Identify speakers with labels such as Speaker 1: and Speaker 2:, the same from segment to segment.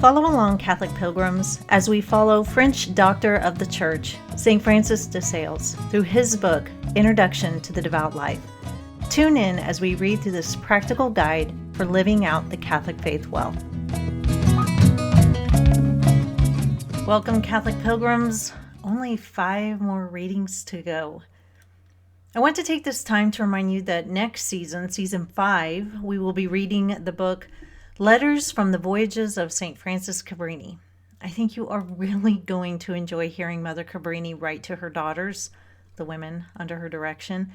Speaker 1: Follow along, Catholic Pilgrims, as we follow French Doctor of the Church, St. Francis de Sales, through his book, Introduction to the Devout Life. Tune in as we read through this practical guide for living out the Catholic faith well. Welcome, Catholic Pilgrims. Only 5 more readings to go. I want to take this time to remind you that next season, season 5, we will be reading the book Letters from the Voyages of St. Cabrini. I think you are really going to enjoy hearing Mother Cabrini write to her daughters, the women under her direction,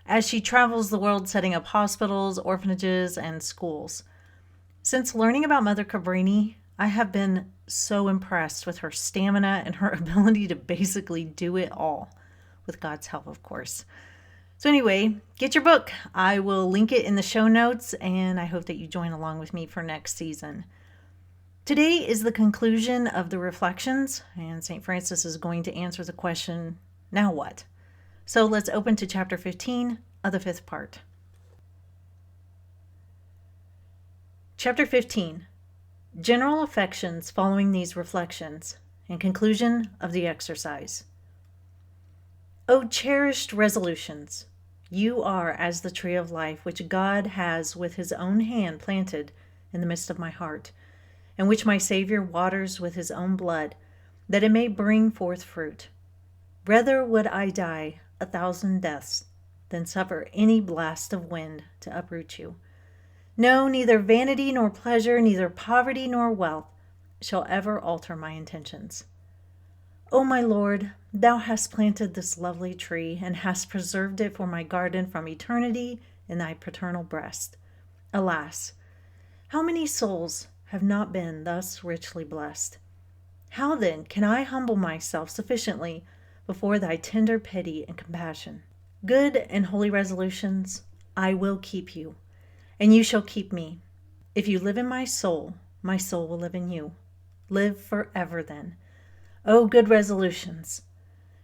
Speaker 1: as she travels the world setting up hospitals, orphanages, and schools. Since learning about Mother Cabrini, I have been so impressed with her stamina and her ability to basically do it all, with God's help, of course. So anyway, get your book. I will link it in the show notes, and I hope that you join along with me for next season. Today is the conclusion of the reflections, and St. Francis is going to answer the question, now what? So let's open to chapter 15 of the 5th part. Chapter 15, General Affections following these reflections, and conclusion of the exercise. O cherished resolutions, you are as the tree of life which God has with his own hand planted in the midst of my heart, and which my Savior waters with his own blood, that it may bring forth fruit. Rather would I die 1,000 deaths than suffer any blast of wind to uproot you. No, neither vanity nor pleasure, neither poverty nor wealth shall ever alter my intentions. O my Lord, thou hast planted this lovely tree, and hast preserved it for my garden from eternity in thy paternal breast. Alas, how many souls have not been thus richly blessed? How then can I humble myself sufficiently before thy tender pity and compassion? Good and holy resolutions, I will keep you, and you shall keep me. If you live in my soul will live in you. Live forever then. O good resolutions,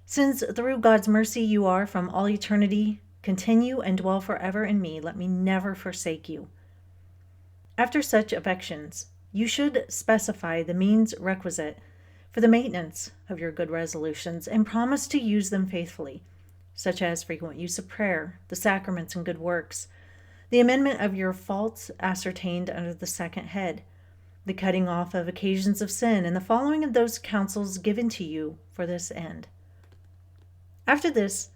Speaker 1: since through God's mercy you are from all eternity, continue and dwell forever in me, let me never forsake you. After such affections, you should specify the means requisite for the maintenance of your good resolutions, and promise to use them faithfully, such as frequent use of prayer, the sacraments and good works, the amendment of your faults ascertained under the second head, the cutting off of occasions of sin, and the following of those counsels given to you for this end. After this,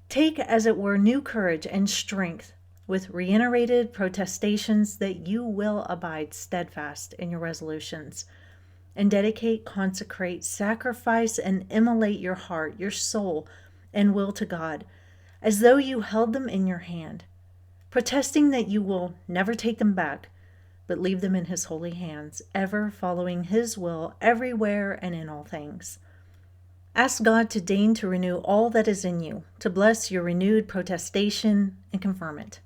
Speaker 1: take as it were new courage and strength, with reiterated protestations that you will abide steadfast in your resolutions, and dedicate, consecrate, sacrifice, and immolate your heart, your soul, and will to God, as though you held them in your hand, protesting that you will never take them back, but leave them in his holy hands, ever following his will everywhere and in all things. Ask God to deign to renew all that is in you, to bless your renewed protestation and confirm it.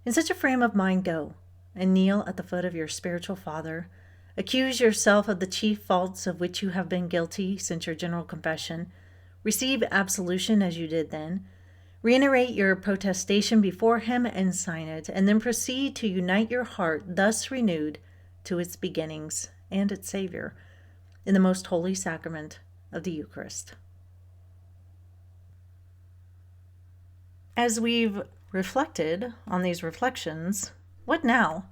Speaker 1: In such a frame of mind go, and kneel at the foot of your spiritual Father. Accuse yourself of the chief faults of which you have been guilty since your general confession. Receive absolution as you did then. Reiterate your protestation before him and sign it, and then proceed to unite your heart thus renewed to its beginnings and its Savior in the most holy sacrament of the Eucharist. As we've reflected on these reflections, what now?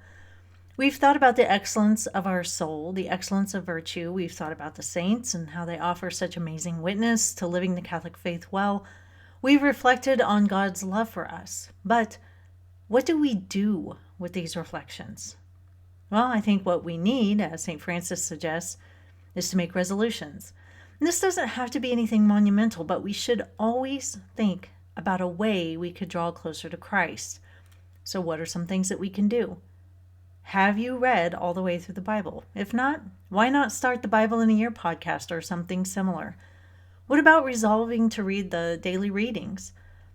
Speaker 1: We've thought about the excellence of our soul, the excellence of virtue. We've thought about the saints and how they offer such amazing witness to living the Catholic faith well. We've reflected on God's love for us. But what do we do with these reflections? Well, I think what we need, as St. Francis suggests, is to make resolutions. And this doesn't have to be anything monumental, but we should always think about a way we could draw closer to Christ. So what are some things that we can do? Have you read all the way through the Bible? If not, why not start the Bible in a Year podcast or something similar? What about resolving to read the daily readings?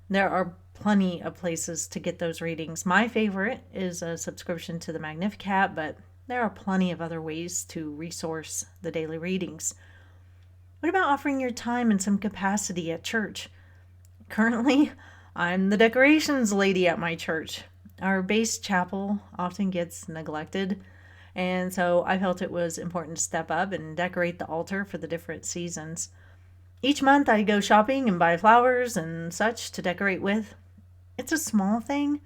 Speaker 1: There are plenty of places to get those readings. My favorite is a subscription to the Magnificat, but there are plenty of other ways to resource the daily readings. What about offering your time in some capacity at church? Currently, I'm the decorations lady at my church. Our base chapel often gets neglected, And so I felt it was important to step up and decorate the altar for the different seasons. Each month I go shopping and buy flowers and such to decorate with. It's a small thing,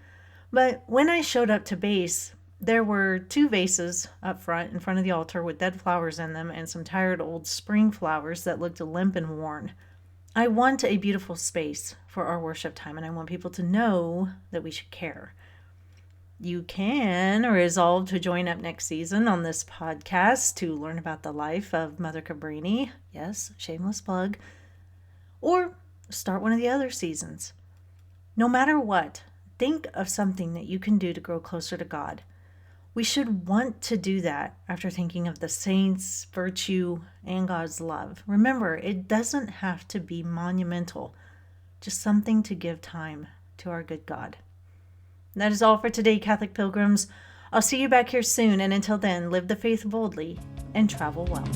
Speaker 1: but when I showed up to base, there were 2 vases up front in front of the altar with dead flowers in them and some tired old spring flowers that looked limp and worn. I want a beautiful space for our worship time, and I want people to know that we should care. You can resolve to join up next season on this podcast to learn about the life of Mother Cabrini. Yes, shameless plug. Or start one of the other seasons. No matter what, think of something that you can do to grow closer to God. We should want to do that after thinking of the saints, virtue, and God's love. Remember, it doesn't have to be monumental, just something to give time to our good God. That is all for today, Catholic Pilgrims. I'll see you back here soon, and until then, live the faith boldly and travel well.